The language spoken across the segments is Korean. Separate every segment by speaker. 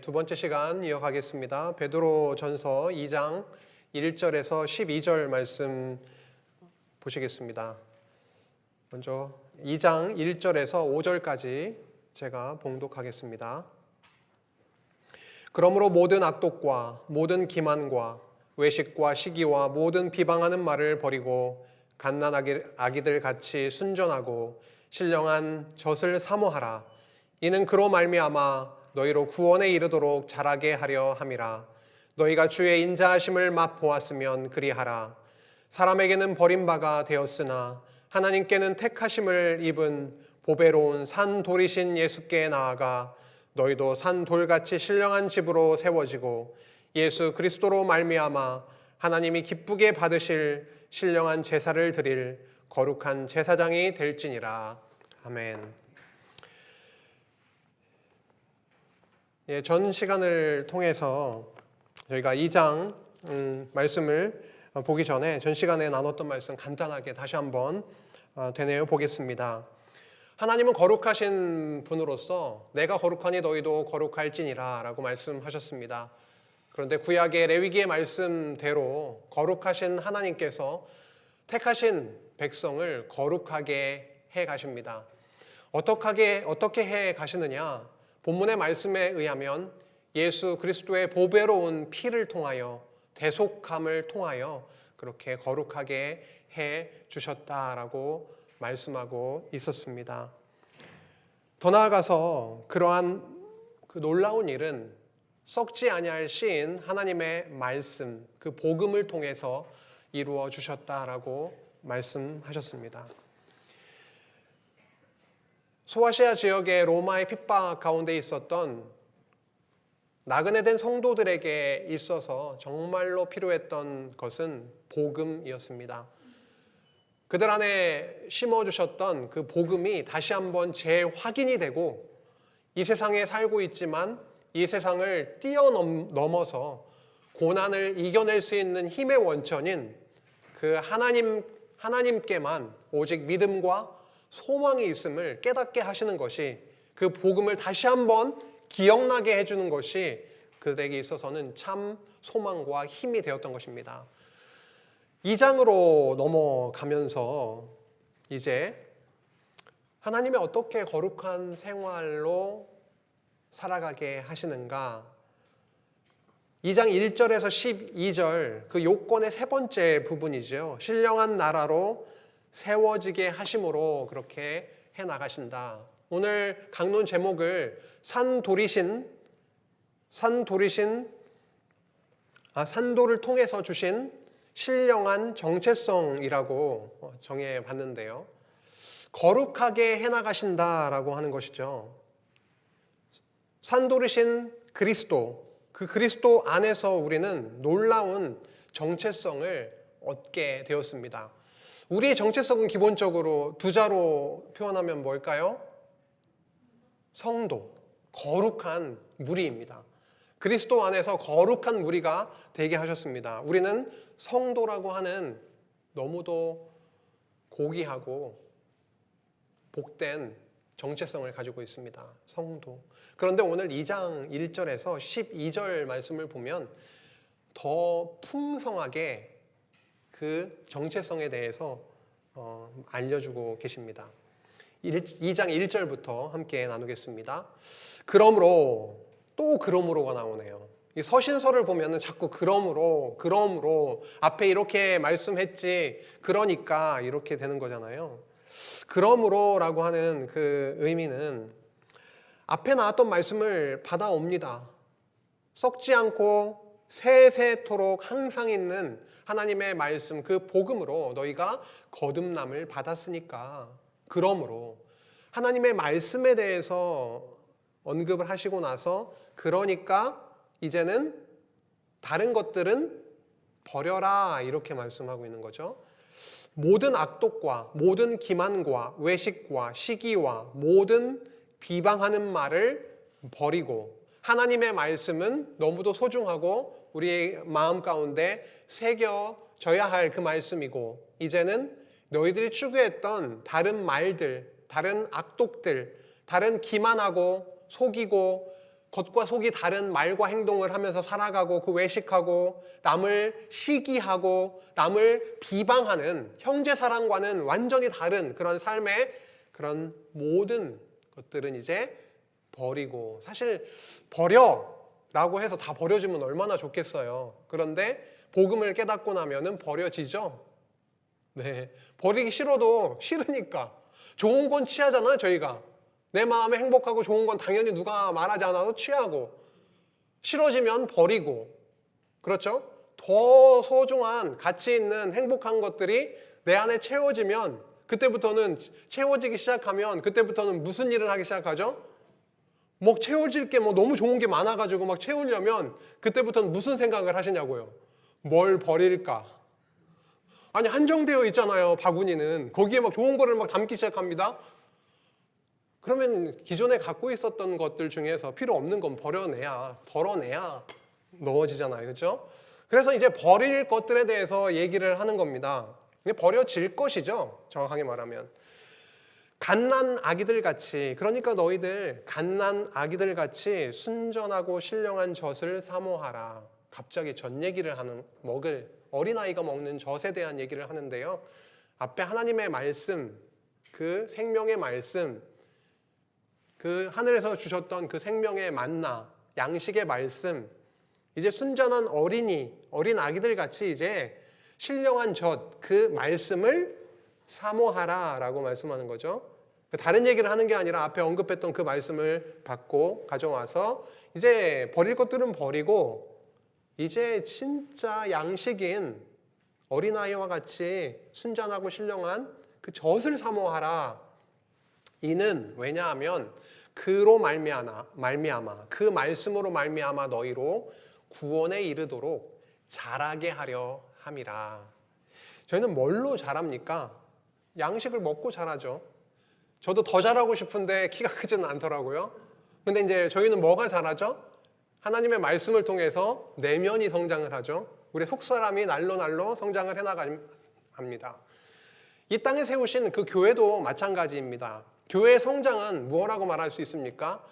Speaker 1: 두 번째 시간 이어가겠습니다. 베드로전서 2장 1절에서 12절 말씀 보시겠습니다. 먼저 2장 1절에서 5절까지 제가 봉독하겠습니다. 그러므로 모든 악독과 모든 기만과 외식과 시기와 모든 비방하는 말을 버리고 갓난아기들 같이 순전하고 신령한 젖을 사모하라. 이는 그로 말미암아 너희로 구원에 이르도록 자라게 하려 함이라. 너희가 주의 인자하심을 맛보았으면 그리하라. 사람에게는 버림바가 되었으나 하나님께는 택하심을 입은 보배로운 산 돌이신 예수께 나아가 너희도 산 돌같이 신령한 집으로 세워지고 예수 그리스도로 말미암아 하나님이 기쁘게 받으실 신령한 제사를 드릴 거룩한 제사장이 될지니라. 아멘. 전 시간을 통해서 저희가 2장 말씀을 보기 전에 전 시간에 나눴던 말씀 간단하게 다시 한번 되뇌어 보겠습니다. 하나님은 거룩하신 분으로서 내가 거룩하니 너희도 거룩할지니라 라고 말씀하셨습니다. 그런데 구약의 레위기의 말씀대로 거룩하신 하나님께서 택하신 백성을 거룩하게 해 가십니다. 어떻게 해 가시느냐? 본문의 말씀에 의하면 예수 그리스도의 보배로운 피를 통하여 대속함을 통하여 그렇게 거룩하게 해 주셨다라고 말씀하고 있었습니다. 더 나아가서 그러한 그 놀라운 일은 썩지 아니할 시인 하나님의 말씀, 그 복음을 통해서 이루어 주셨다라고 말씀하셨습니다. 소아시아 지역의 로마의 핍박 가운데 있었던 나그네 된 성도들에게 있어서 정말로 필요했던 것은 복음이었습니다. 그들 안에 심어주셨던 그 복음이 다시 한번 재확인이 되고 이 세상에 살고 있지만 이 세상을 뛰어넘어서 고난을 이겨낼 수 있는 힘의 원천인 그 하나님께만 오직 믿음과 소망이 있음을 깨닫게 하시는 것이, 그 복음을 다시 한번 기억나게 해주는 것이 그들에게 있어서는 참 소망과 힘이 되었던 것입니다. 2장으로 넘어가면서 이제 하나님이 어떻게 거룩한 생활로 살아가게 하시는가, 2장 1절에서 12절 그 요건의 세 번째 부분이죠. 신령한 나라로 세워지게 하심으로 그렇게 해나가신다. 오늘 강론 제목을 산도를 통해서 주신 신령한 정체성이라고 정해봤는데요. 거룩하게 해나가신다라고 하는 것이죠. 산도리신 그리스도, 그 그리스도 안에서 우리는 놀라운 정체성을 얻게 되었습니다. 우리의 정체성은 기본적으로 두 자로 표현하면 뭘까요? 성도, 거룩한 무리입니다. 그리스도 안에서 거룩한 무리가 되게 하셨습니다. 우리는 성도라고 하는 너무도 고귀하고 복된 정체성을 가지고 있습니다. 성도. 그런데 오늘 2장 1절에서 12절 말씀을 보면 더 풍성하게 그 정체성에 대해서 알려주고 계십니다. 2장 1절부터 함께 나누겠습니다. 그러므로, 또 그러므로가 나오네요. 이 서신서를 보면은 자꾸 그러므로 앞에 이렇게 말씀했지 그러니까 이렇게 되는 거잖아요. 그러므로라고 하는 그 의미는 앞에 나왔던 말씀을 받아옵니다. 썩지 않고 세세토록 항상 있는 하나님의 말씀, 그 복음으로 너희가 거듭남을 받았으니까, 그러므로 하나님의 말씀에 대해서 언급을 하시고 나서 그러니까 이제는 다른 것들은 버려라 이렇게 말씀하고 있는 거죠. 모든 악독과 모든 기만과 외식과 시기와 모든 비방하는 말을 버리고, 하나님의 말씀은 너무도 소중하고 우리의 마음 가운데 새겨져야 할 그 말씀이고, 이제는 너희들이 추구했던 다른 말들, 다른 악독들, 다른 기만하고 속이고 겉과 속이 다른 말과 행동을 하면서 살아가고 그 외식하고 남을 시기하고 남을 비방하는 형제사랑과는 완전히 다른 그런 삶의 그런 모든 것들은 이제 버리고, 사실 버려라고 해서 다 버려지면 얼마나 좋겠어요. 그런데 복음을 깨닫고 나면은 버려지죠. 네, 버리기 싫어도 싫으니까. 좋은 건 취하잖아요. 저희가 내 마음에 행복하고 좋은 건 당연히 누가 말하지 않아도 취하고, 싫어지면 버리고, 그렇죠? 더 소중한 가치 있는 행복한 것들이 내 안에 채워지면, 그때부터는 채워지기 시작하면 그때부터는 무슨 일을 하기 시작하죠? 뭐 채워질 게 뭐 너무 좋은 게 많아가지고 막 채우려면 그때부터는 무슨 생각을 하시냐고요? 뭘 버릴까? 아니, 한정되어 있잖아요. 바구니는 거기에 막 좋은 거를 막 담기 시작합니다. 그러면 기존에 갖고 있었던 것들 중에서 필요 없는 건 버려내야, 덜어내야 넣어지잖아요. 그렇죠? 그래서 이제 버릴 것들에 대해서 얘기를 하는 겁니다. 이게 버려질 것이죠. 정확하게 말하면. 갓난 아기들 같이, 그러니까 너희들 갓난 아기들 같이 순전하고 신령한 젖을 사모하라. 갑자기 젖 얘기를 먹을 어린아이가 먹는 젖에 대한 얘기를 하는데요. 앞에 하나님의 말씀, 그 생명의 말씀, 그 하늘에서 주셨던 그 생명의 만나, 양식의 말씀, 이제 순전한 어린 아기들 같이 이제 신령한 젖, 그 말씀을 사모하라 라고 말씀하는 거죠. 다른 얘기를 하는 게 아니라 앞에 언급했던 그 말씀을 받고 가져와서 이제 버릴 것들은 버리고 이제 진짜 양식인 어린아이와 같이 순전하고 신령한 그 젖을 사모하라. 이는 왜냐하면 그로 말미암아 그 말씀으로 말미암아 너희로 구원에 이르도록 자라게 하려 함이라. 저희는 뭘로 자랍니까? 양식을 먹고 자라죠. 저도 더 자라고 싶은데 키가 크지는 않더라고요. 근데 이제 저희는 뭐가 자라죠? 하나님의 말씀을 통해서 내면이 성장을 하죠. 우리 속사람이 날로 성장을 해나갑니다. 이 땅에 세우신 그 교회도 마찬가지입니다. 교회의 성장은 무엇라고 말할 수 있습니까?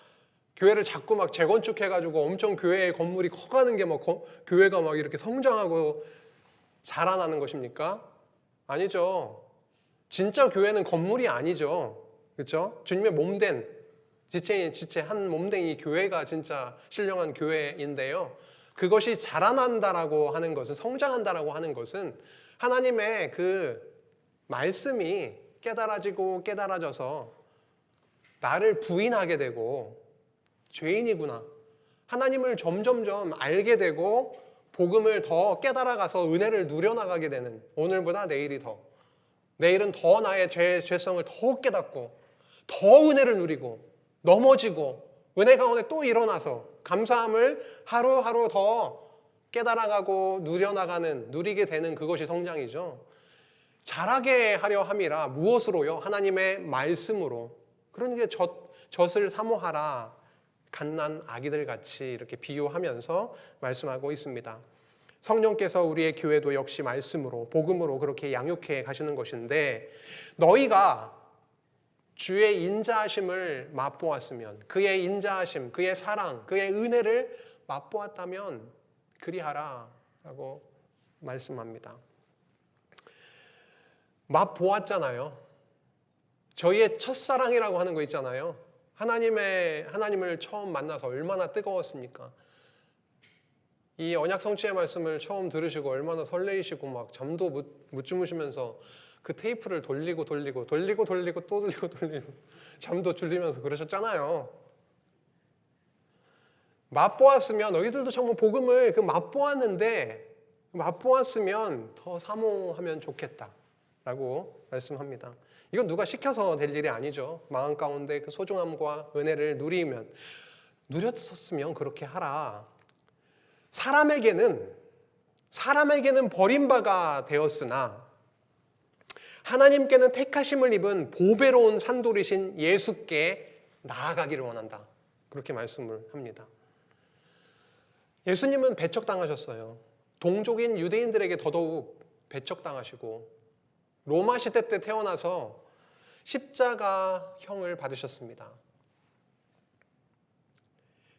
Speaker 1: 교회를 자꾸 막 재건축해가지고 엄청 교회의 건물이 커가는 게 막 교회가 막 이렇게 성장하고 자라나는 것입니까? 아니죠. 진짜 교회는 건물이 아니죠. 그렇죠? 주님의 몸된 지체 한 몸된 이 교회가 진짜 신령한 교회인데요. 그것이 자라난다라고 하는 것은, 성장한다라고 하는 것은 하나님의 그 말씀이 깨달아지고 깨달아져서 나를 부인하게 되고 죄인이구나, 하나님을 점점점 알게 되고 복음을 더 깨달아가서 은혜를 누려나가게 되는, 오늘보다 내일은 더 나의 죄성을 더 깨닫고 더 은혜를 누리고 넘어지고 은혜 가운데 또 일어나서 감사함을 하루하루 더 깨달아가고 누리게 되는 그것이 성장이죠. 자라게 하려 함이라. 무엇으로요? 하나님의 말씀으로. 그러니까 젖을 사모하라. 갓난 아기들 같이 이렇게 비유하면서 말씀하고 있습니다. 성령께서 우리의 교회도 역시 말씀으로, 복음으로 그렇게 양육해 가시는 것인데, 너희가 주의 인자하심을 맛보았으면, 그의 인자하심, 그의 사랑, 그의 은혜를 맛보았다면 그리하라 라고 말씀합니다. 맛보았잖아요. 저희의 첫사랑이라고 하는 거 있잖아요. 하나님을 처음 만나서 얼마나 뜨거웠습니까? 이 언약 성취의 말씀을 처음 들으시고 얼마나 설레이시고 막 잠도 못 주무시면서 그 테이프를 돌리고 또 돌리고 잠도 줄이면서 그러셨잖아요. 맛보았으면, 너희들도 정말 복음을 맛보았는데 맛보았으면 더 사모하면 좋겠다라고 말씀합니다. 이건 누가 시켜서 될 일이 아니죠. 마음 가운데 그 소중함과 은혜를 누렸었으면 그렇게 하라. 사람에게는 버림바가 되었으나 하나님께는 택하심을 입은 보배로운 산돌이신 예수께 나아가기를 원한다. 그렇게 말씀을 합니다. 예수님은 배척당하셨어요. 동족인 유대인들에게 더더욱 배척당하시고 로마 시대 때 태어나서 십자가형을 받으셨습니다.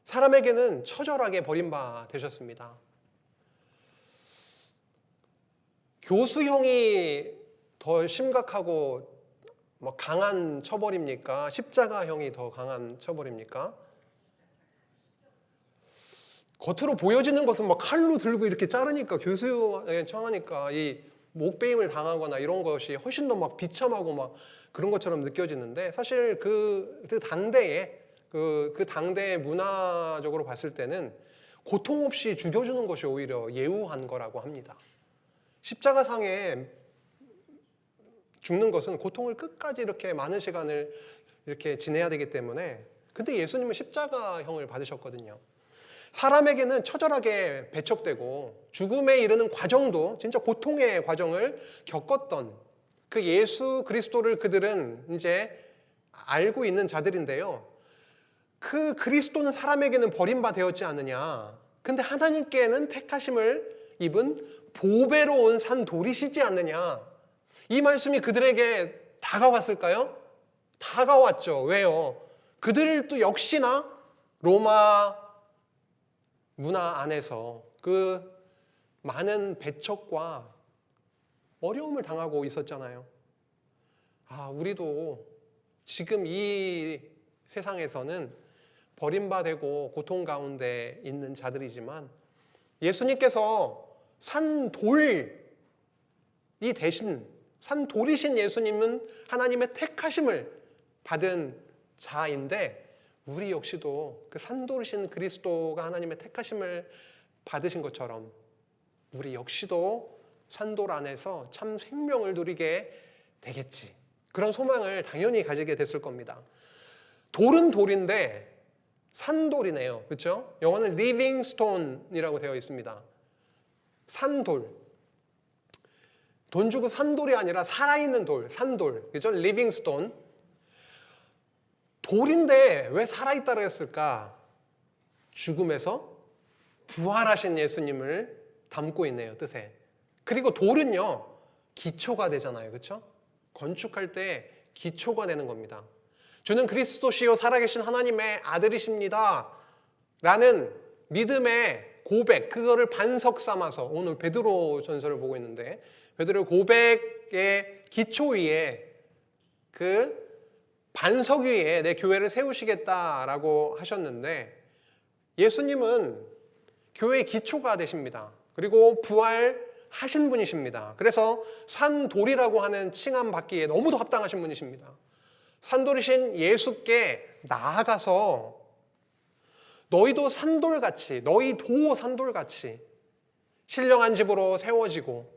Speaker 1: 사람에게는 처절하게 버림받으셨습니다. 교수형이 더 심각하고 강한 처벌입니까? 십자가형이 더 강한 처벌입니까? 겉으로 보여지는 것은 칼로 들고 이렇게 자르니까, 교수에 처하니까 이 목베임을 당하거나 이런 것이 훨씬 더 비참하고 그런 것처럼 느껴지는데, 사실 그 당대의 문화적으로 봤을 때는 고통 없이 죽여주는 것이 오히려 예우한 거라고 합니다. 십자가상에 죽는 것은 고통을 끝까지 이렇게 많은 시간을 이렇게 지내야 되기 때문에, 근데 예수님은 십자가형을 받으셨거든요. 사람에게는 처절하게 배척되고 죽음에 이르는 과정도 진짜 고통의 과정을 겪었던 그 예수 그리스도를 그들은 이제 알고 있는 자들인데요. 그 그리스도는 사람에게는 버림받았지 않느냐. 근데 하나님께는 택하심을 입은 보배로운 산돌이시지 않느냐. 이 말씀이 그들에게 다가왔을까요? 다가왔죠. 왜요? 그들도 역시나 로마 문화 안에서 그 많은 배척과 어려움을 당하고 있었잖아요. 우리도 지금 이 세상에서는 버림받고 고통 가운데 있는 자들이지만, 예수님께서 산돌이 대신, 산돌이신 예수님은 하나님의 택하심을 받은 자인데, 우리 역시도 그 산돌이신 그리스도가 하나님의 택하심을 받으신 것처럼 우리 역시도 산돌 안에서 참 생명을 누리게 되겠지. 그런 소망을 당연히 가지게 됐을 겁니다. 돌은 돌인데 산돌이네요. 그렇죠? 영어는 living stone이라고 되어 있습니다. 산돌. 돈 주고 산돌이 아니라 살아있는 돌, 산돌. 그렇죠? living stone. 돌인데 왜 살아있다고 했을까? 죽음에서 부활하신 예수님을 담고 있네요, 뜻에. 그리고 돌은요, 기초가 되잖아요. 그렇죠? 건축할 때 기초가 되는 겁니다. 주는 그리스도시요 살아계신 하나님의 아들이십니다 라는 믿음의 고백, 그거를 반석 삼아서, 오늘 베드로 전서를 보고 있는데, 베드로 고백의 기초 위에, 그 반석 위에 내 교회를 세우시겠다라고 하셨는데, 예수님은 교회의 기초가 되십니다. 그리고 부활하신 분이십니다. 그래서 산돌이라고 하는 칭함 받기에 너무도 합당하신 분이십니다. 산돌이신 예수께 나아가서 너희도 산돌같이, 너희도 산돌같이 신령한 집으로 세워지고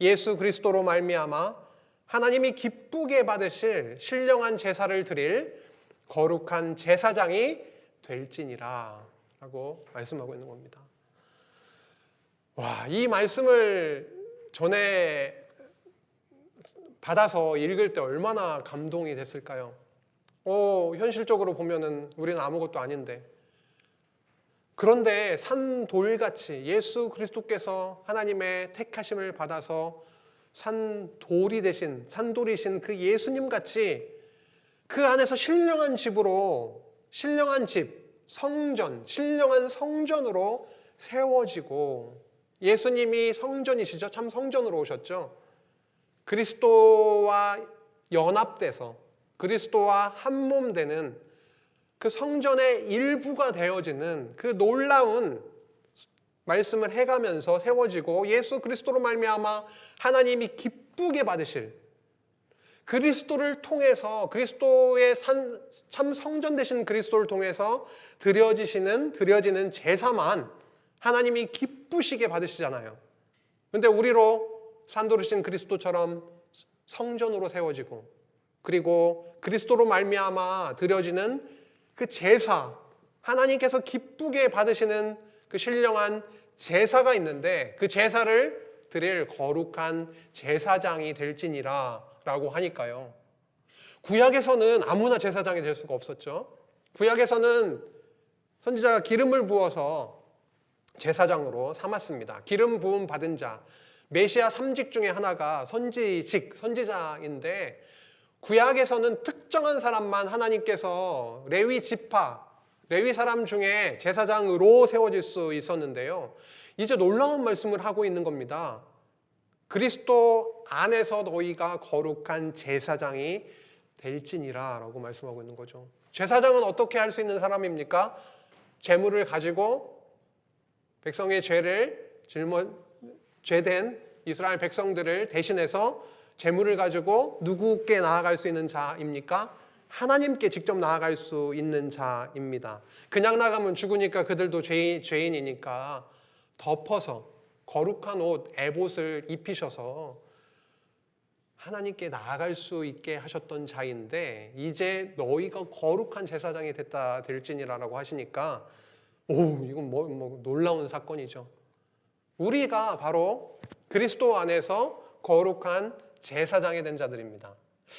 Speaker 1: 예수 그리스도로 말미암아 하나님이 기쁘게 받으실 신령한 제사를 드릴 거룩한 제사장이 될지니라 라고 말씀하고 있는 겁니다. 이 말씀을 전에 받아서 읽을 때 얼마나 감동이 됐을까요? 현실적으로 보면은 우리는 아무것도 아닌데, 그런데 산돌같이 예수 그리스도께서 하나님의 택하심을 받아서 산돌이신 그 예수님 같이 그 안에서 신령한 집으로, 신령한 집, 성전, 신령한 성전으로 세워지고, 예수님이 성전이시죠. 참 성전으로 오셨죠. 그리스도와 연합돼서 그리스도와 한몸 되는 그 성전의 일부가 되어지는 그 놀라운 말씀을 해가면서 세워지고, 예수 그리스도로 말미암아 하나님이 기쁘게 받으실, 그리스도를 통해서, 그리스도의 참 성전 되신 그리스도를 통해서 드려지는 제사만 하나님이 기쁘시게 받으시잖아요. 근데 우리로 산돌이신 그리스도처럼 성전으로 세워지고, 그리고 그리스도로 말미암아 드려지는 그 제사, 하나님께서 기쁘게 받으시는 그 신령한 제사가 있는데, 그 제사를 드릴 거룩한 제사장이 될지니라 라고 하니까요. 구약에서는 아무나 제사장이 될 수가 없었죠. 구약에서는 선지자가 기름을 부어서 제사장으로 삼았습니다. 기름 부음 받은 자, 메시아 3직 중에 하나가 선지자인데, 구약에서는 특정한 사람만 하나님께서 레위 지파, 레위 사람 중에 제사장으로 세워질 수 있었는데요. 이제 놀라운 말씀을 하고 있는 겁니다. 그리스도 안에서 너희가 거룩한 제사장이 될지니라 라고 말씀하고 있는 거죠. 제사장은 어떻게 할 수 있는 사람입니까? 제물을 가지고 백성의 죄된 이스라엘 백성들을 대신해서 제물을 가지고 누구께 나아갈 수 있는 자입니까? 하나님께 직접 나아갈 수 있는 자입니다. 그냥 나가면 죽으니까 그들도 죄인이니까 덮어서 거룩한 옷, 에봇을 입히셔서 하나님께 나아갈 수 있게 하셨던 자인데 이제 너희가 거룩한 제사장이 될지니라라고 하시니까 이건 뭐 놀라운 사건이죠. 우리가 바로 그리스도 안에서 거룩한 제사장이 된 자들입니다.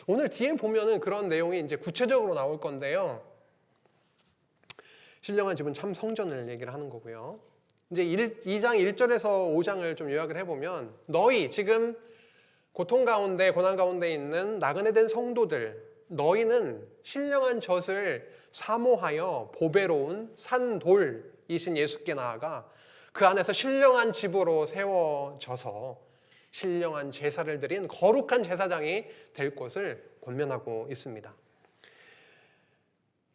Speaker 1: 오늘 뒤에 보면은 그런 내용이 이제 구체적으로 나올 건데요. 신령한 집은 참 성전을 얘기를 하는 거고요. 이제 2장 1절에서 5장을 좀 요약을 해보면 너희 지금 고통 가운데 고난 가운데 있는 나그네 된 성도들 너희는 신령한 젖을 사모하여 보배로운 산돌이신 예수께 나아가 그 안에서 신령한 집으로 세워져서 신령한 제사를 드린 거룩한 제사장이 될 것을 권면하고 있습니다.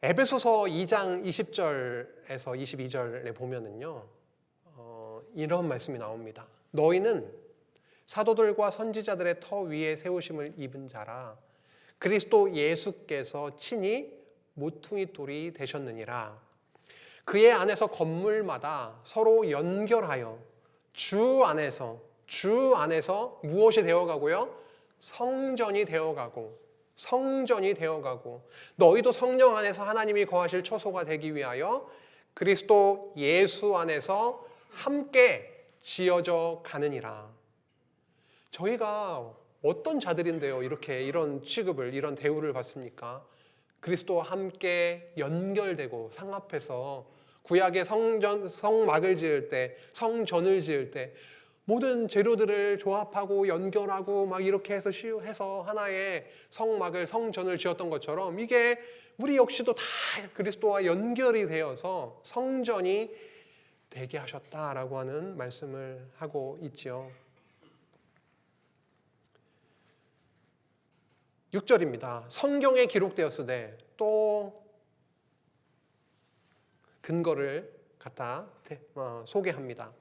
Speaker 1: 에베소서 2장 20절에서 22절에 보면은요, 이런 말씀이 나옵니다. 너희는 사도들과 선지자들의 터 위에 세우심을 입은 자라 그리스도 예수께서 친히 모퉁이 돌이 되셨느니라. 그의 안에서 건물마다 서로 연결하여 주 안에서 무엇이 되어가고요? 성전이 되어가고 너희도 성령 안에서 하나님이 거하실 처소가 되기 위하여 그리스도 예수 안에서 함께 지어져 가느니라. 저희가 어떤 자들인데요? 이런 취급을, 이런 대우를 받습니까? 그리스도와 함께 연결되고 상합해서 구약의 성막을 지을 때, 성전을 지을 때 모든 재료들을 조합하고 연결하고 막 이렇게 해서 하나의 성전을 지었던 것처럼 이게 우리 역시도 다 그리스도와 연결이 되어서 성전이 되게 하셨다라고 하는 말씀을 하고 있지요. 6절입니다. 성경에 기록되었으되 또 근거를 갖다 소개합니다.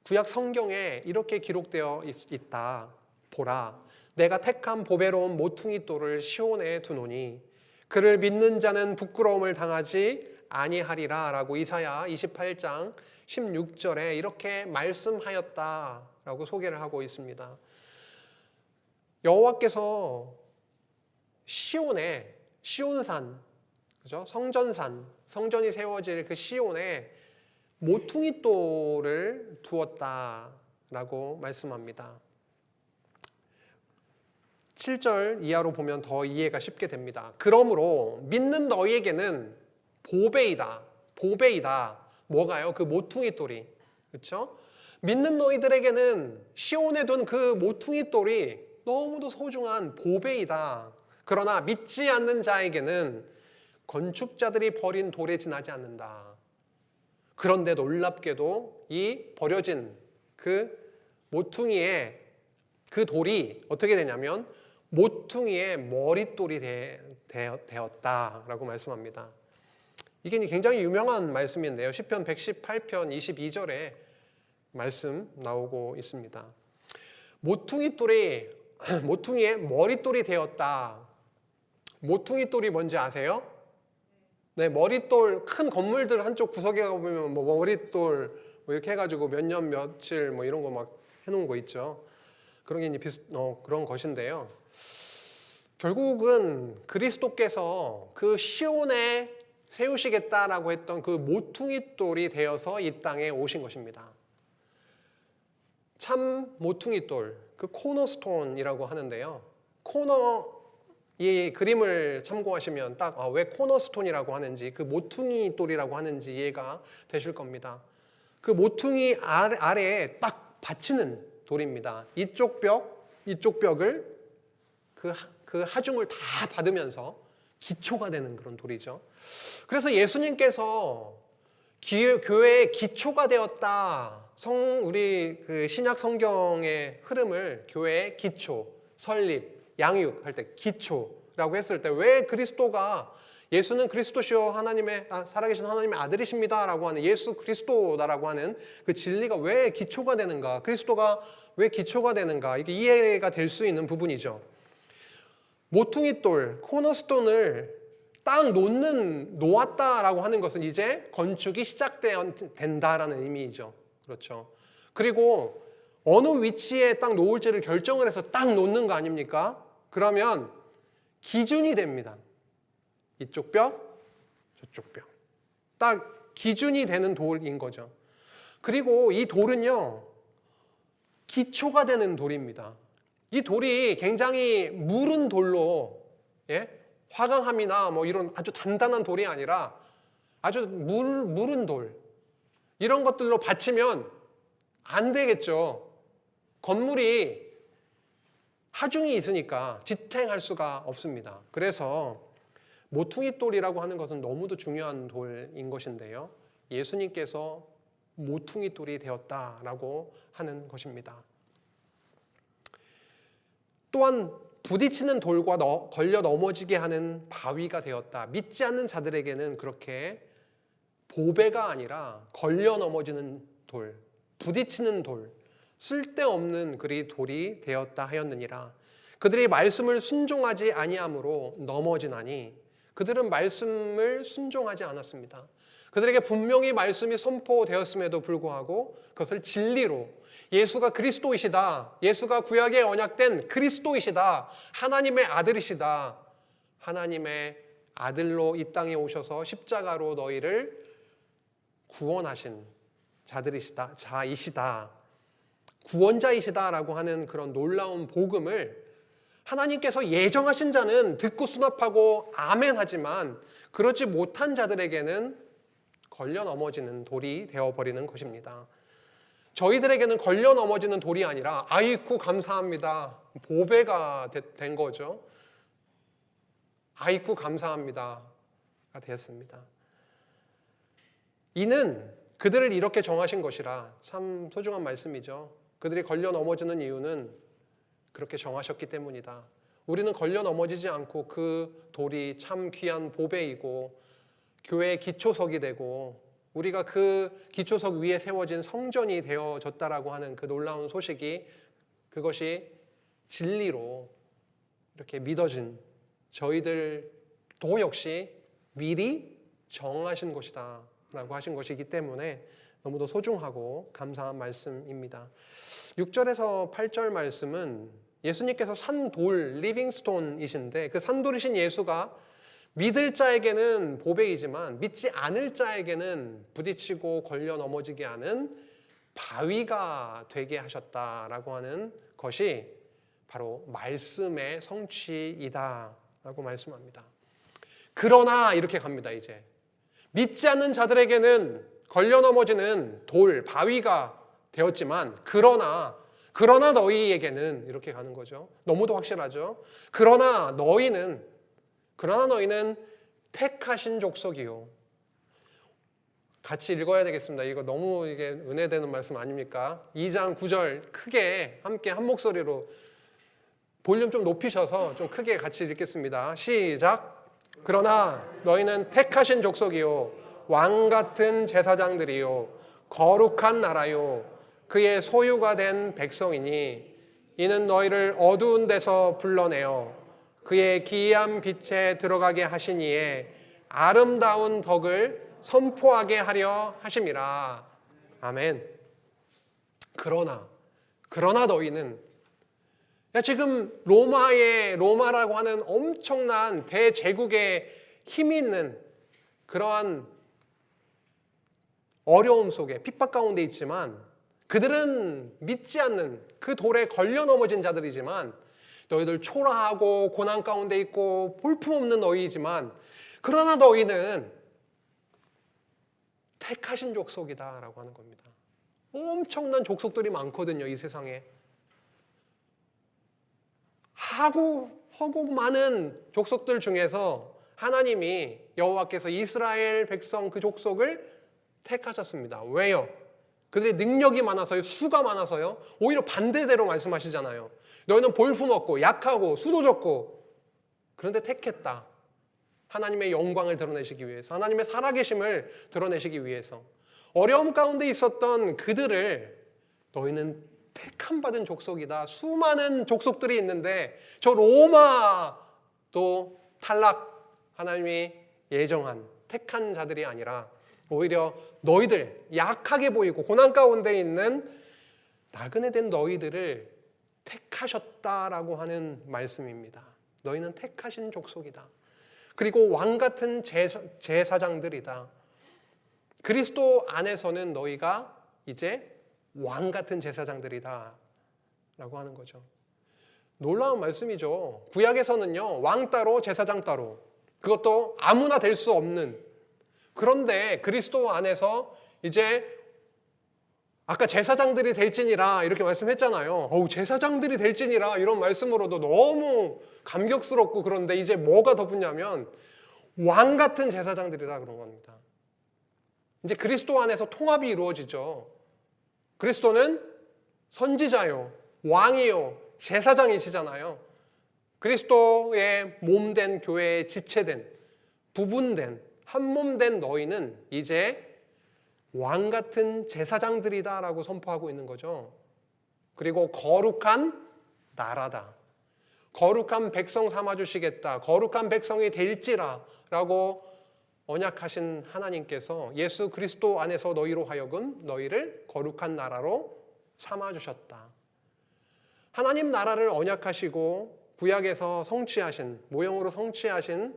Speaker 1: 구약 성경에 이렇게 기록되어 있다. 보라, 내가 택한 보배로운 모퉁이 돌을 시온에 두노니 그를 믿는 자는 부끄러움을 당하지 아니하리라 라고 이사야 28장 16절에 이렇게 말씀하였다라고 소개를 하고 있습니다. 여호와께서 시온산, 그죠? 성전이 세워질 그 시온에 모퉁이 돌을 두었다라고 말씀합니다. 7절 이하로 보면 더 이해가 쉽게 됩니다. 그러므로 믿는 너희에게는 보배이다. 뭐가요? 그 모퉁이 돌이. 그렇죠? 믿는 너희들에게는 시온에 둔 그 모퉁이 돌이 너무도 소중한 보배이다. 그러나 믿지 않는 자에게는 건축자들이 버린 돌에 지나지 않는다. 그런데 놀랍게도 이 버려진 그 모퉁이의 그 돌이 어떻게 되냐면 모퉁이의 머릿돌이 되었다라고 말씀합니다. 이게 굉장히 유명한 말씀인데요. 시편 118편 22절에 말씀 나오고 있습니다. 모퉁이의 머릿돌이 되었다. 모퉁이돌이 뭔지 아세요? 네, 머릿돌, 큰 건물들 한쪽 구석에 가보면 머릿돌 이렇게 해가지고 몇 년 며칠 이런 거 막 해놓은 거 있죠. 그런 게 이제 그런 것인데요. 결국은 그리스도께서 그 시온에 세우시겠다라고 했던 그 모퉁이돌이 되어서 이 땅에 오신 것입니다. 참 모퉁이돌, 그 코너스톤이라고 하는데요. 이 그림을 참고하시면 딱 왜 코너스톤이라고 하는지, 그 모퉁이돌이라고 하는지 이해가 되실 겁니다. 그 모퉁이 아래에 딱 받치는 돌입니다. 이쪽 벽을 그 하중을 다 받으면서 기초가 되는 그런 돌이죠. 그래서 예수님께서 교회의 기초가 되었다. 우리 그 신약 성경의 흐름을 교회의 기초, 설립, 양육할 때 기초라고 했을 때 왜 그리스도가 예수는 그리스도시요 하나님의 살아계신 하나님의 아들이십니다라고 하는 예수 그리스도다라고 하는 그 진리가 왜 기초가 되는가? 그리스도가 왜 기초가 되는가? 이게 이해가 될 수 있는 부분이죠. 모퉁이 돌, 코너스톤을 딱 놓았다라고 하는 것은 이제 건축이 시작된다라는 의미이죠. 그렇죠. 그리고 어느 위치에 딱 놓을지를 결정을 해서 딱 놓는 거 아닙니까? 그러면 기준이 됩니다. 이쪽 뼈, 저쪽 뼈. 딱 기준이 되는 돌인 거죠. 그리고 이 돌은요, 기초가 되는 돌입니다. 이 돌이 굉장히 무른 돌로, 화강암이나 뭐 이런 아주 단단한 돌이 아니라 아주 무른 돌, 이런 것들로 받치면 안 되겠죠. 건물이 하중이 있으니까 지탱할 수가 없습니다. 그래서 모퉁이 돌이라고 하는 것은 너무도 중요한 돌인 것인데요. 예수님께서 모퉁이 돌이 되었다라고 하는 것입니다. 또한 부딪히는 돌과 걸려 넘어지게 하는 바위가 되었다. 믿지 않는 자들에게는 그렇게 보배가 아니라 걸려 넘어지는 돌, 부딪히는 돌, 쓸데없는 그리 돌이 되었다 하였느니라. 그들이 말씀을 순종하지 아니함으로 넘어지나니 그들은 말씀을 순종하지 않았습니다. 그들에게 분명히 말씀이 선포되었음에도 불구하고 그것을 진리로 예수가 그리스도이시다, 예수가 구약에 언약된 그리스도이시다, 하나님의 아들이시다, 하나님의 아들로 이 땅에 오셔서 십자가로 너희를 구원하신 자이시다, 구원자이시다라고 하는 그런 놀라운 복음을 하나님께서 예정하신 자는 듣고 수납하고 아멘하지만 그렇지 못한 자들에게는 걸려 넘어지는 돌이 되어버리는 것입니다. 저희들에게는 걸려 넘어지는 돌이 아니라 아이쿠 감사합니다, 보배가 된 거죠. 아이쿠 감사합니다가 되었습니다. 이는 그들을 이렇게 정하신 것이라. 참 소중한 말씀이죠. 그들이 걸려 넘어지는 이유는 그렇게 정하셨기 때문이다. 우리는 걸려 넘어지지 않고 그 돌이 참 귀한 보배이고 교회의 기초석이 되고 우리가 그 기초석 위에 세워진 성전이 되어졌다라고 하는 그 놀라운 소식이, 그것이 진리로 이렇게 믿어진 저희들도 역시 미리 정하신 것이다 라고 하신 것이기 때문에 너무도 소중하고 감사한 말씀입니다. 6절에서 8절 말씀은 예수님께서 산돌, 리빙스톤이신데 그 산돌이신 예수가 믿을 자에게는 보배이지만 믿지 않을 자에게는 부딪히고 걸려 넘어지게 하는 바위가 되게 하셨다라고 하는 것이 바로 말씀의 성취이다 라고 말씀합니다. 그러나 이렇게 갑니다. 이제 믿지 않는 자들에게는 걸려 넘어지는 돌, 바위가 되었지만 그러나 너희에게는 이렇게 가는 거죠. 너무도 확실하죠. 그러나 너희는 택하신 족속이요. 같이 읽어야 되겠습니다. 이거 너무 이게 은혜되는 말씀 아닙니까? 2장 9절 크게 함께 한 목소리로 볼륨 좀 높이셔서 좀 크게 같이 읽겠습니다. 시작. 그러나 너희는 택하신 족속이요, 왕 같은 제사장들이요, 거룩한 나라요, 그의 소유가 된 백성이니 이는 너희를 어두운 데서 불러내어 그의 기이한 빛에 들어가게 하시니에 아름다운 덕을 선포하게 하려 하심이라. 아멘. 그러나 너희는, 지금 로마라고 하는 엄청난 대제국의 힘이 있는 그러한 어려움 속에 핍박 가운데 있지만 그들은 믿지 않는 그 돌에 걸려 넘어진 자들이지만 너희들 초라하고 고난 가운데 있고 볼품없는 너희이지만 그러나 너희는 택하신 족속이다라고 하는 겁니다. 엄청난 족속들이 많거든요, 이 세상에. 하고 많은 족속들 중에서 하나님이 여호와께서 이스라엘 백성 그 족속을 택하셨습니다. 왜요? 그들의 능력이 많아서요? 수가 많아서요? 오히려 반대대로 말씀하시잖아요. 너희는 볼품없고 약하고 수도 적고 그런데 택했다. 하나님의 영광을 드러내시기 위해서, 하나님의 살아계심을 드러내시기 위해서. 어려움 가운데 있었던 그들을 너희는 택함받은 족속이다. 수많은 족속들이 있는데 저 로마도 탈락, 하나님이 예정한 택한 자들이 아니라 오히려 너희들, 약하게 보이고 고난 가운데 있는 나그네 된 너희들을 택하셨다라고 하는 말씀입니다. 너희는 택하신 족속이다. 그리고 왕 같은 제사장들이다. 그리스도 안에서는 너희가 이제 왕 같은 제사장들이다 라고 하는 거죠. 놀라운 말씀이죠. 구약에서는요, 왕 따로 제사장 따로, 그것도 아무나 될 수 없는. 그런데 그리스도 안에서 이제 아까 제사장들이 될지니라 이렇게 말씀했잖아요. 제사장들이 될지니라 이런 말씀으로도 너무 감격스럽고, 그런데 이제 뭐가 더 붙냐면 왕 같은 제사장들이라 그런 겁니다. 이제 그리스도 안에서 통합이 이루어지죠. 그리스도는 선지자요, 왕이요, 제사장이시잖아요. 그리스도의 몸된 교회의 지체된, 부분된, 한몸된 너희는 이제 왕 같은 제사장들이다라고 선포하고 있는 거죠. 그리고 거룩한 나라다. 거룩한 백성 삼아주시겠다. 거룩한 백성이 될지라 라고 언약하신 하나님께서 예수 그리스도 안에서 너희로 하여금 너희를 거룩한 나라로 삼아주셨다. 하나님 나라를 언약하시고 구약에서 성취하신, 모형으로 성취하신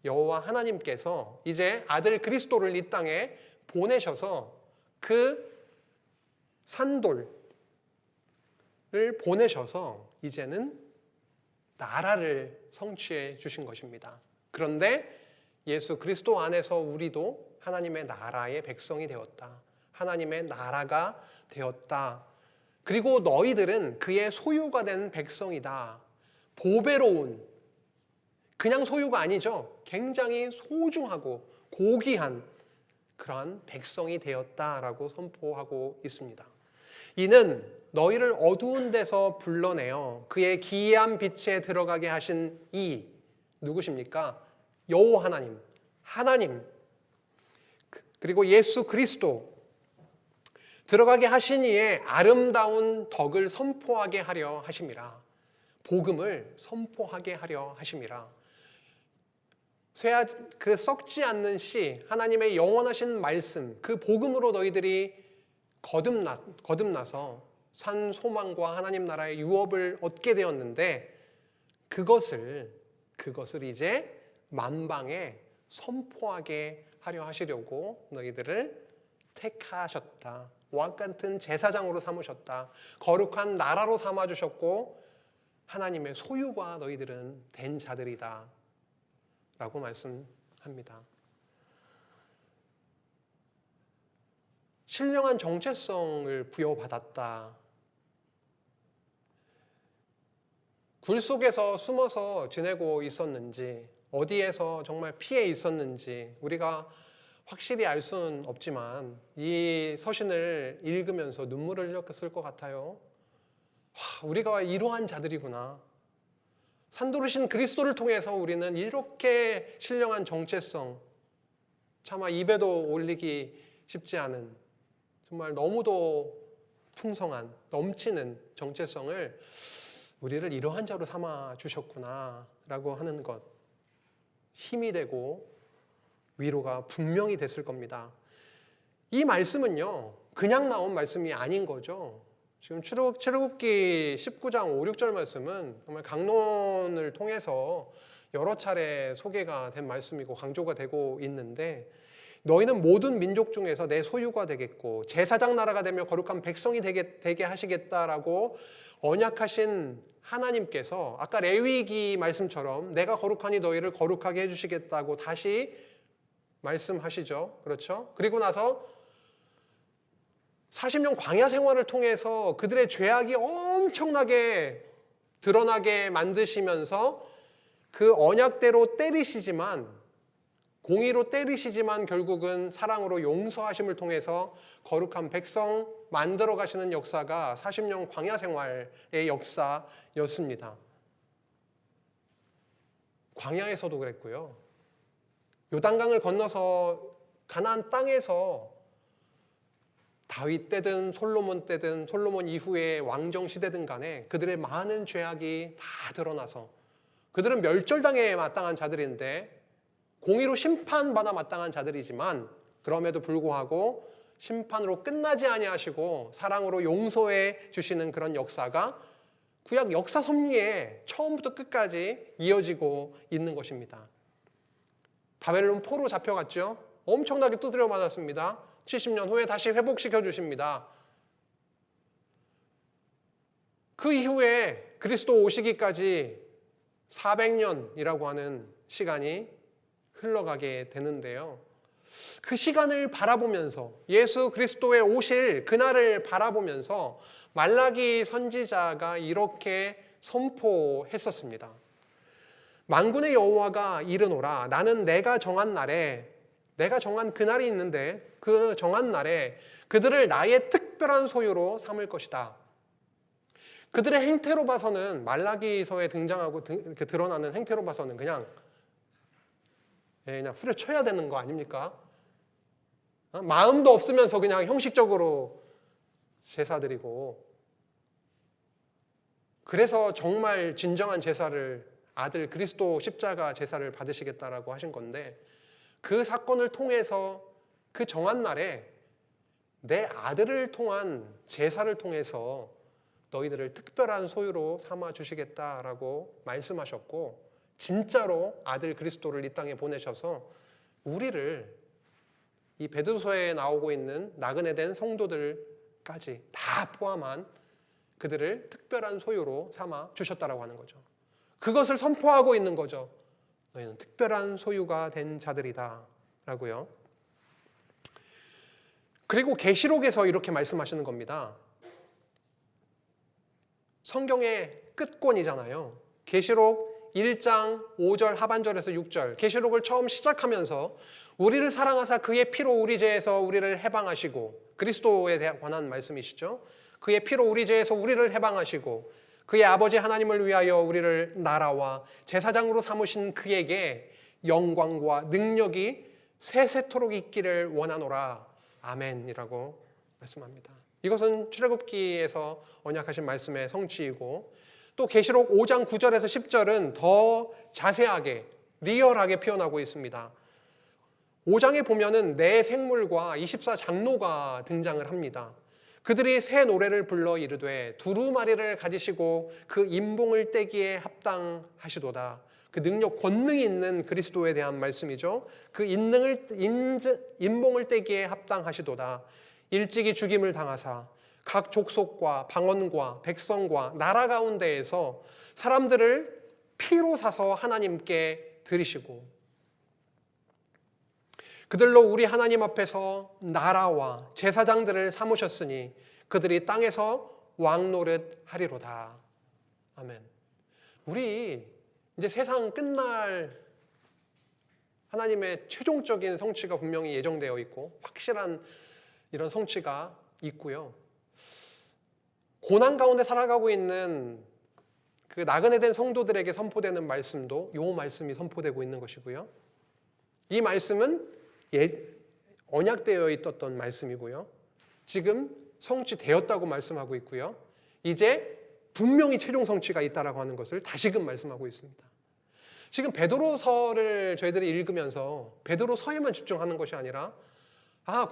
Speaker 1: 여호와 하나님께서 이제 아들 그리스도를 이 땅에 보내셔서 그 산돌을 보내셔서 이제는 나라를 성취해 주신 것입니다. 그런데 예수 그리스도 안에서 우리도 하나님의 나라의 백성이 되었다. 하나님의 나라가 되었다. 그리고 너희들은 그의 소유가 된 백성이다. 보배로운, 그냥 소유가 아니죠. 굉장히 소중하고 고귀한 그러한 백성이 되었다라고 선포하고 있습니다. 이는 너희를 어두운 데서 불러내어 그의 기이한 빛에 들어가게 하신 이 누구십니까? 여호와 하나님, 그리고 예수 그리스도 들어가게 하신 이의 아름다운 덕을 선포하게 하려 하심이라. 복음을 선포하게 하려 하심이라. 그 썩지 않는 씨, 하나님의 영원하신 말씀, 그 복음으로 너희들이 거듭나서 산 소망과 하나님 나라의 유업을 얻게 되었는데, 그것을 이제 만방에 선포하게 하려 하시려고 너희들을 택하셨다. 왕 같은 제사장으로 삼으셨다. 거룩한 나라로 삼아주셨고 하나님의 소유가 너희들은 된 자들이다 라고 말씀합니다. 신령한 정체성을 부여받았다. 굴 속에서 숨어서 지내고 있었는지, 어디에서 정말 피해 있었는지 우리가 확실히 알 수는 없지만 이 서신을 읽으면서 눈물을 흘렸을 것 같아요. 우리가 이러한 자들이구나. 산도르신 그리스도를 통해서 우리는 이렇게 신령한 정체성, 차마 입에도 올리기 쉽지 않은, 정말 너무도 풍성한, 넘치는 정체성을 우리를 이러한 자로 삼아 주셨구나 라고 하는 것, 힘이 되고 위로가 분명히 됐을 겁니다. 이 말씀은요, 그냥 나온 말씀이 아닌 거죠. 지금 출애굽기 19장 5, 6절 말씀은 정말 강론을 통해서 여러 차례 소개가 된 말씀이고 강조가 되고 있는데, 너희는 모든 민족 중에서 내 소유가 되겠고 제사장 나라가 되며 거룩한 백성이 되게 하시겠다라고 언약하신 하나님께서 아까 레위기 말씀처럼 내가 거룩하니 너희를 거룩하게 해주시겠다고 다시 말씀하시죠. 그렇죠? 그리고 나서 40년 광야 생활을 통해서 그들의 죄악이 엄청나게 드러나게 만드시면서 그 언약대로 때리시지만, 공의로 때리시지만 결국은 사랑으로 용서하심을 통해서 거룩한 백성 만들어 가시는 역사가 40년 광야 생활의 역사였습니다. 광야에서도 그랬고요. 요단강을 건너서 가나안 땅에서 다윗 때든 솔로몬 때든 솔로몬 이후의 왕정 시대든 간에 그들의 많은 죄악이 다 드러나서 그들은 멸절당에 마땅한 자들인데 공의로 심판받아 마땅한 자들이지만 그럼에도 불구하고 심판으로 끝나지 아니하시고 사랑으로 용서해 주시는 그런 역사가 구약 역사 섭리에 처음부터 끝까지 이어지고 있는 것입니다. 바벨론 포로 잡혀갔죠. 엄청나게 두드려 맞았습니다. 70년 후에 다시 회복시켜 주십니다. 그 이후에 그리스도 오시기까지 400년이라고 하는 시간이 흘러가게 되는데요. 그 시간을 바라보면서 예수 그리스도의 오실 그날을 바라보면서 말라기 선지자가 이렇게 선포했었습니다. 만군의 여호와가 이르노라 나는 내가 정한 날에, 내가 정한 그날이 있는데 그 정한 날에 그들을 나의 특별한 소유로 삼을 것이다. 그들의 행태로 봐서는 말라기서에 등장하고 드러나는 행태로 봐서는 그냥 후려쳐야 되는 거 아닙니까? 마음도 없으면서 그냥 형식적으로 제사드리고, 그래서 정말 진정한 제사를 아들 그리스도 십자가 제사를 받으시겠다라고 하신 건데, 그 사건을 통해서 그 정한 날에 내 아들을 통한 제사를 통해서 너희들을 특별한 소유로 삼아 주시겠다라고 말씀하셨고, 진짜로 아들 그리스도를 이 땅에 보내셔서 우리를 이 베드로서에 나오고 있는 나그네 된 성도들까지 다 포함한 그들을 특별한 소유로 삼아 주셨다라고 하는 거죠. 그것을 선포하고 있는 거죠. 너희는 특별한 소유가 된 자들이다 라고요. 그리고 계시록에서 이렇게 말씀하시는 겁니다. 성경의 끝권이잖아요. 계시록 1장 5절 하반절에서 6절, 계시록을 처음 시작하면서 우리를 사랑하사 그의 피로 우리 죄에서 우리를 해방하시고, 그리스도에 관한 말씀이시죠. 그의 피로 우리 죄에서 우리를 해방하시고 그의 아버지 하나님을 위하여 우리를 나라와 제사장으로 삼으신 그에게 영광과 능력이 세세토록 있기를 원하노라. 아멘이라고 말씀합니다. 이것은 출애굽기에서 언약하신 말씀의 성취이고, 또 계시록 5장 9절에서 10절은 더 자세하게 리얼하게 표현하고 있습니다. 5장에 보면은 네 생물과 24장로가 등장을 합니다. 그들이 새 노래를 불러 이르되 두루마리를 가지시고 그 인봉을 떼기에 합당하시도다. 그 능력, 권능이 있는 그리스도에 대한 말씀이죠. 그 인봉을 떼기에 합당하시도다. 일찍이 죽임을 당하사 각 족속과 방언과 백성과 나라 가운데에서 사람들을 피로 사서 하나님께 드리시고, 그들로 우리 하나님 앞에서 나라와 제사장들을 삼으셨으니 그들이 땅에서 왕노릇 하리로다. 아멘. 우리 이제 세상 끝날 하나님의 최종적인 성취가 분명히 예정되어 있고 확실한 이런 성취가 있고요. 고난 가운데 살아가고 있는 그 나그네 된 성도들에게 선포되는 말씀도 이 말씀이 선포되고 있는 것이고요. 이 말씀은 언약되어 있었던 말씀이고요. 지금 성취되었다고 말씀하고 있고요. 이제 분명히 최종 성취가 있다라고 하는 것을 다시금 말씀하고 있습니다. 지금 베드로서를 저희들이 읽으면서 베드로서에만 집중하는 것이 아니라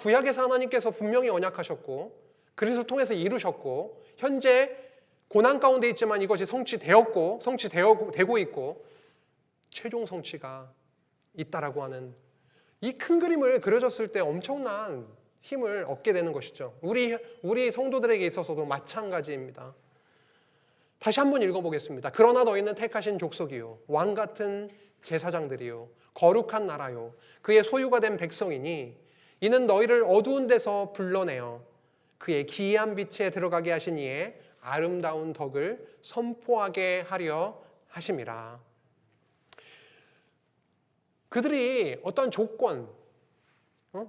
Speaker 1: 구약에서 하나님께서 분명히 언약하셨고 그리스도를 통해서 이루셨고 현재 고난 가운데 있지만 이것이 성취되고 있고 최종 성취가 있다라고 하는 이 큰 그림을 그려졌을 때 엄청난 힘을 얻게 되는 것이죠. 우리 성도들에게 있어서도 마찬가지입니다. 다시 한번 읽어보겠습니다. 그러나 너희는 택하신 족속이요 왕 같은 제사장들이요 거룩한 나라요 그의 소유가 된 백성이니 이는 너희를 어두운 데서 불러내어 그의 기이한 빛에 들어가게 하신 이의 아름다운 덕을 선포하게 하려 하심이라. 그들이 어떤 조건,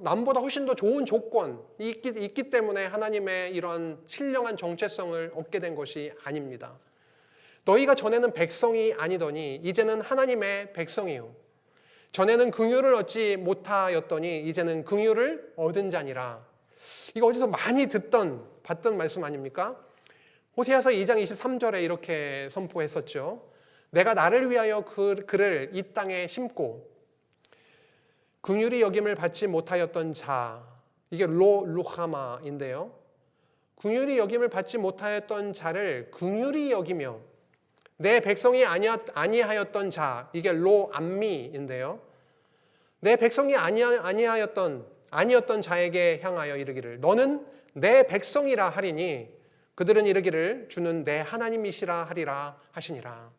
Speaker 1: 남보다 훨씬 더 좋은 조건이 있기 때문에 하나님의 이런 신령한 정체성을 얻게 된 것이 아닙니다. 너희가 전에는 백성이 아니더니 이제는 하나님의 백성이요. 전에는 긍휼을 얻지 못하였더니 이제는 긍휼을 얻은 자니라. 이거 어디서 많이 봤던 말씀 아닙니까? 호세아서 2장 23절에 이렇게 선포했었죠. 내가 나를 위하여 그를 이 땅에 심고 긍휼히 여김을 받지 못하였던 자, 이게 루하마인데요. 긍휼히 여김을 받지 못하였던 자를 긍휼히 여기며 내 백성이 아니하였던 자, 이게 로암미인데요. 내 백성이 아니었던 자에게 향하여 이르기를 너는 내 백성이라 하리니 그들은 이르기를 주는 내 하나님이시라 하리라 하시니라.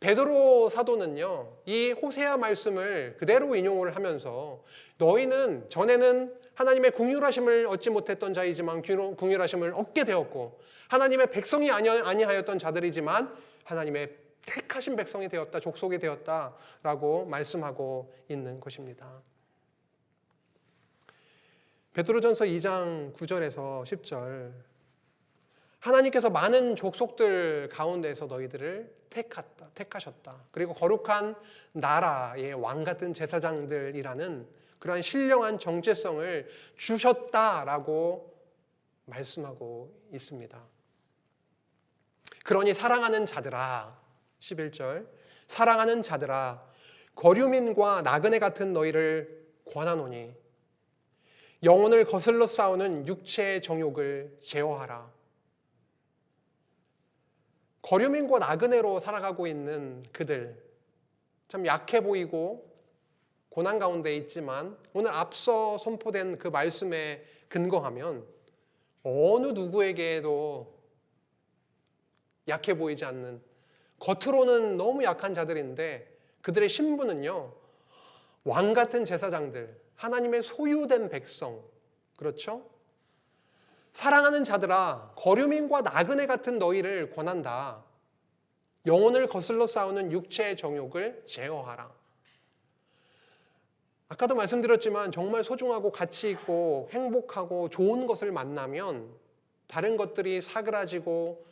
Speaker 1: 베드로 사도는요, 이 호세아 말씀을 그대로 인용을 하면서 너희는 전에는 하나님의 긍휼하심을 얻지 못했던 자이지만 긍휼하심을 얻게 되었고 하나님의 백성이 아니하였던 자들이지만 하나님의 택하신 백성이 되었다, 족속이 되었다라고 말씀하고 있는 것입니다. 베드로전서 2장 9절에서 10절 하나님께서 많은 족속들 가운데서 너희들을 택하셨다. 그리고 거룩한 나라의 왕 같은 제사장들이라는 그러한 신령한 정체성을 주셨다라고 말씀하고 있습니다. 그러니 사랑하는 자들아, 11절 사랑하는 자들아 거류민과 나그네 같은 너희를 권하노니 영혼을 거슬러 싸우는 육체의 정욕을 제어하라. 거류민과 나그네로 살아가고 있는 그들, 참 약해 보이고 고난 가운데 있지만 오늘 앞서 선포된 그 말씀에 근거하면 어느 누구에게도 약해 보이지 않는, 겉으로는 너무 약한 자들인데 그들의 신분은요, 왕 같은 제사장들, 하나님의 소유된 백성, 그렇죠? 사랑하는 자들아 거류민과 나그네 같은 너희를 권한다. 영혼을 거슬러 싸우는 육체의 정욕을 제어하라. 아까도 말씀드렸지만 정말 소중하고 가치 있고 행복하고 좋은 것을 만나면 다른 것들이 사그라지고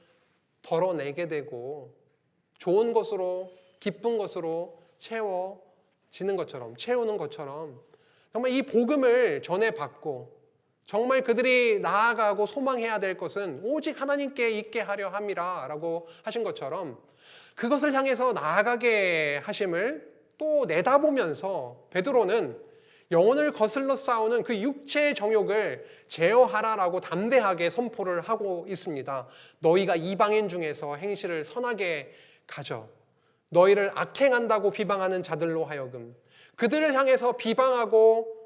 Speaker 1: 덜어내게 되고 좋은 것으로 기쁜 것으로 채워지는 것처럼, 채우는 것처럼 정말 이 복음을 전해받고 정말 그들이 나아가고 소망해야 될 것은 오직 하나님께 있게 하려 함이라 라고 하신 것처럼 그것을 향해서 나아가게 하심을 또 내다보면서 베드로는 영혼을 거슬러 싸우는 그 육체의 정욕을 제어하라라고 담대하게 선포를 하고 있습니다. 너희가 이방인 중에서 행실을 선하게 가져 너희를 악행한다고 비방하는 자들로 하여금 그들을 향해서 비방하고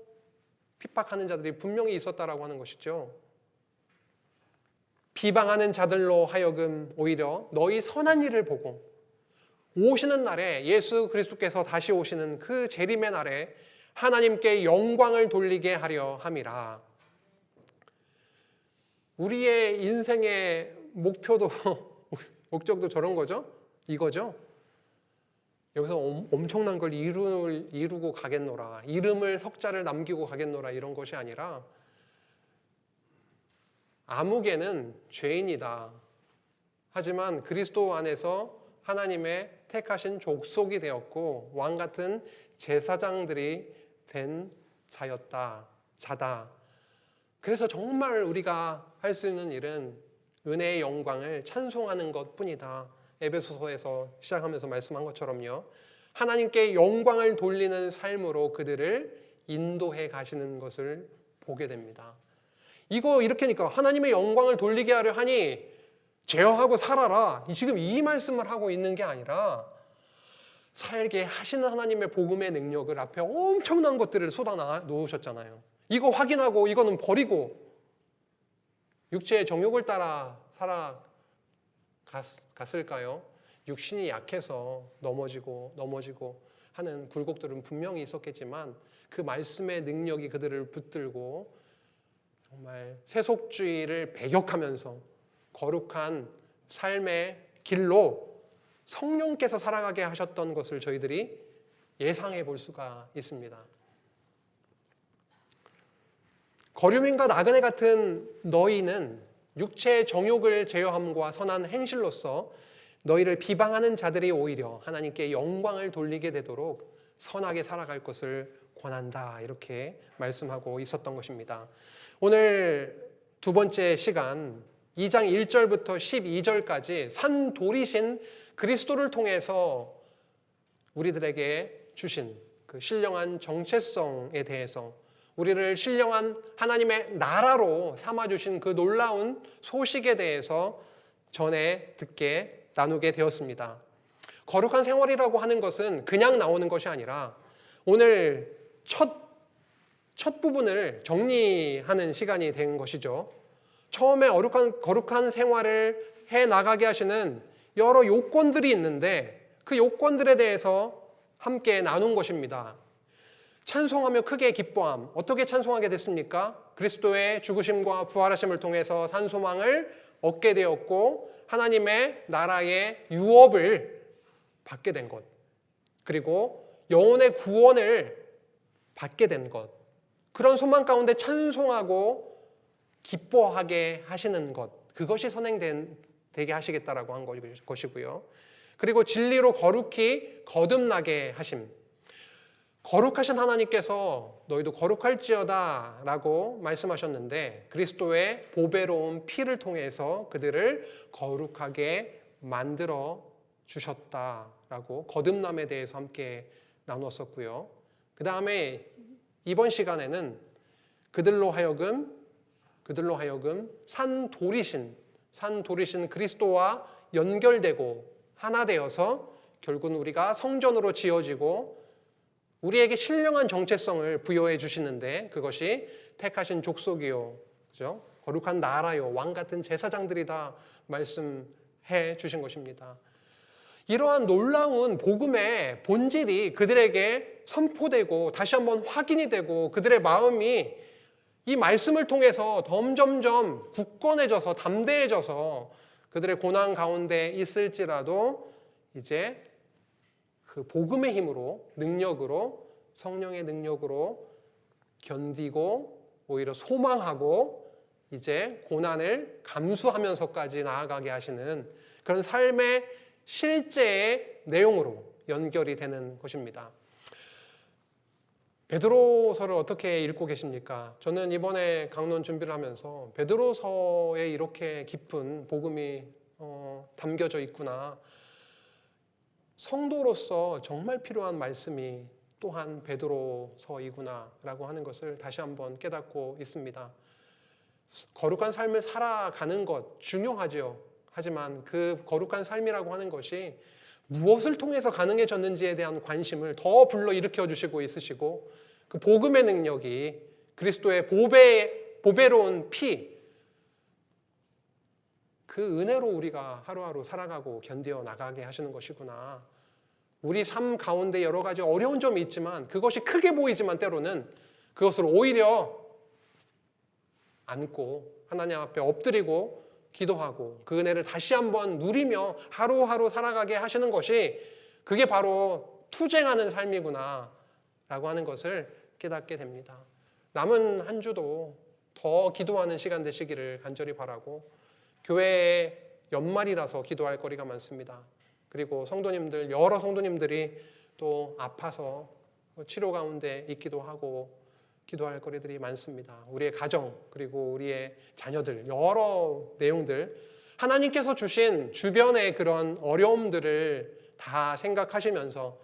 Speaker 1: 핍박하는 자들이 분명히 있었다라고 하는 것이죠. 비방하는 자들로 하여금 오히려 너희 선한 일을 보고 오시는 날에 예수 그리스도께서 다시 오시는 그 재림의 날에 하나님께 영광을 돌리게 하려 함이라. 우리의 인생의 목표도 목적도 저런 거죠? 이거죠? 여기서 엄청난 걸 이루고 가겠노라, 이름을 석자를 남기고 가겠노라 이런 것이 아니라 아무개는 죄인이다. 하지만 그리스도 안에서 하나님의 택하신 족속이 되었고 왕 같은 제사장들이 된 자다. 그래서 정말 우리가 할 수 있는 일은 은혜의 영광을 찬송하는 것뿐이다. 에베소서에서 시작하면서 말씀한 것처럼요. 하나님께 영광을 돌리는 삶으로 그들을 인도해 가시는 것을 보게 됩니다. 이거 이렇게니까 하나님의 영광을 돌리게 하려 하니 제어하고 살아라. 지금 이 말씀을 하고 있는 게 아니라 살게 하시는 하나님의 복음의 능력을 앞에 엄청난 것들을 쏟아 놓으셨잖아요. 이거 확인하고 이거는 버리고 육체의 정욕을 따라 살아갔을까요? 육신이 약해서 넘어지고 하는 굴곡들은 분명히 있었겠지만 그 말씀의 능력이 그들을 붙들고 정말 세속주의를 배격하면서 거룩한 삶의 길로 성령께서 살아가게 하셨던 것을 저희들이 예상해 볼 수가 있습니다. 거류민과 나그네 같은 너희는 육체의 정욕을 제어함과 선한 행실로서 너희를 비방하는 자들이 오히려 하나님께 영광을 돌리게 되도록 선하게 살아갈 것을 권한다, 이렇게 말씀하고 있었던 것입니다. 오늘 두 번째 시간 2장 1절부터 12절까지 산돌이신 그리스도를 통해서 우리들에게 주신 그 신령한 정체성에 대해서, 우리를 신령한 하나님의 나라로 삼아주신 그 놀라운 소식에 대해서 전해 듣게 나누게 되었습니다. 거룩한 생활이라고 하는 것은 그냥 나오는 것이 아니라 오늘 첫 부분을 정리하는 시간이 된 것이죠. 처음에 거룩한 생활을 해 나가게 하시는 여러 요건들이 있는데 그 요건들에 대해서 함께 나눈 것입니다. 찬송하며 크게 기뻐함. 어떻게 찬송하게 됐습니까? 그리스도의 죽으심과 부활하심을 통해서 산 소망을 얻게 되었고 하나님의 나라의 유업을 받게 된 것, 그리고 영혼의 구원을 받게 된 것, 그런 소망 가운데 찬송하고 기뻐하게 하시는 것, 그것이 선행되게 하시겠다라고 한 것이고요. 그리고 진리로 거룩히 거듭나게 하심. 거룩하신 하나님께서 너희도 거룩할지어다 라고 말씀하셨는데 그리스도의 보배로운 피를 통해서 그들을 거룩하게 만들어 주셨다라고 거듭남에 대해서 함께 나눴었고요. 그 다음에 이번 시간에는 그들로 하여금 산돌이신 그리스도와 연결되고 하나 되어서 결국은 우리가 성전으로 지어지고 우리에게 신령한 정체성을 부여해 주시는데 그것이 택하신 족속이요, 그죠? 거룩한 나라요, 왕 같은 제사장들이다 말씀해 주신 것입니다. 이러한 놀라운 복음의 본질이 그들에게 선포되고 다시 한번 확인이 되고 그들의 마음이 이 말씀을 통해서 점점점 굳건해져서 담대해져서 그들의 고난 가운데 있을지라도 이제 그 복음의 힘으로, 능력으로, 성령의 능력으로 견디고 오히려 소망하고 이제 고난을 감수하면서까지 나아가게 하시는 그런 삶의 실제의 내용으로 연결이 되는 것입니다. 베드로서를 어떻게 읽고 계십니까? 저는 이번에 강론 준비를 하면서 베드로서에 이렇게 깊은 복음이 담겨져 있구나. 성도로서 정말 필요한 말씀이 또한 베드로서이구나라고 하는 것을 다시 한번 깨닫고 있습니다. 거룩한 삶을 살아가는 것 중요하죠. 하지만 그 거룩한 삶이라고 하는 것이 무엇을 통해서 가능해졌는지에 대한 관심을 더 불러일으켜 주시고 있으시고 그 복음의 능력이 그리스도의 보배로운 피, 그 은혜로 우리가 하루하루 살아가고 견디어 나가게 하시는 것이구나. 우리 삶 가운데 여러 가지 어려운 점이 있지만 그것이 크게 보이지만 때로는 그것을 오히려 안고 하나님 앞에 엎드리고 기도하고 그 은혜를 다시 한번 누리며 하루하루 살아가게 하시는 것이 그게 바로 투쟁하는 삶이구나 라고 하는 것을 깨닫게 됩니다. 남은 한 주도 더 기도하는 시간 되시기를 간절히 바라고 교회의 연말이라서 기도할 거리가 많습니다. 그리고 성도님들, 여러 성도님들이 또 아파서 치료 가운데 있기도 하고 기도할 거리들이 많습니다. 우리의 가정, 그리고 우리의 자녀들, 여러 내용들, 하나님께서 주신 주변의 그런 어려움들을 다 생각하시면서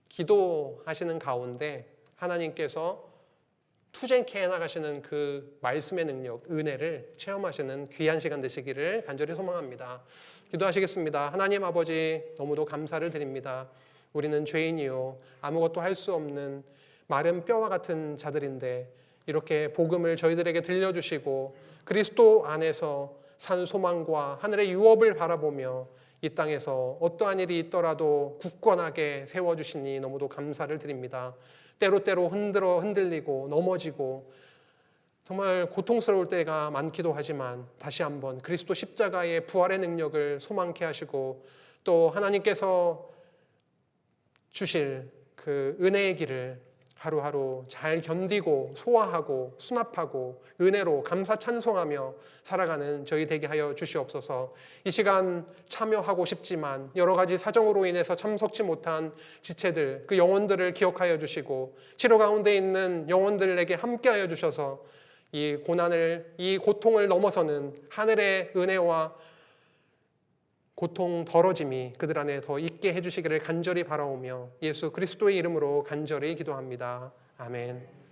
Speaker 1: 기도하시는 가운데 하나님께서 투쟁케 해나가시는 그 말씀의 능력, 은혜를 체험하시는 귀한 시간 되시기를 간절히 소망합니다. 기도하시겠습니다. 하나님 아버지, 너무도 감사를 드립니다. 우리는 죄인이요 아무것도 할 수 없는 마른 뼈와 같은 자들인데 이렇게 복음을 저희들에게 들려주시고 그리스도 안에서 산 소망과 하늘의 유업을 바라보며 이 땅에서 어떠한 일이 있더라도 굳건하게 세워주시니 너무도 감사를 드립니다. 때로때로 흔들리고 넘어지고 정말 고통스러울 때가 많기도 하지만 다시 한번 그리스도 십자가의 부활의 능력을 소망케 하시고 또 하나님께서 주실 그 그 은혜의 길을 하루하루 잘 견디고 소화하고 수납하고 은혜로 감사 찬송하며 살아가는 저희 되게 하여 주시옵소서. 이 시간 참여하고 싶지만 여러 가지 사정으로 인해서 참석치 못한 지체들, 그 영혼들을 기억하여 주시고 치료 가운데 있는 영혼들에게 함께하여 주셔서 이 고난을, 이 고통을 넘어서는 하늘의 은혜와 고통 덜어짐이 그들 안에 더 있게 해주시기를 간절히 바라오며 예수 그리스도의 이름으로 간절히 기도합니다. 아멘.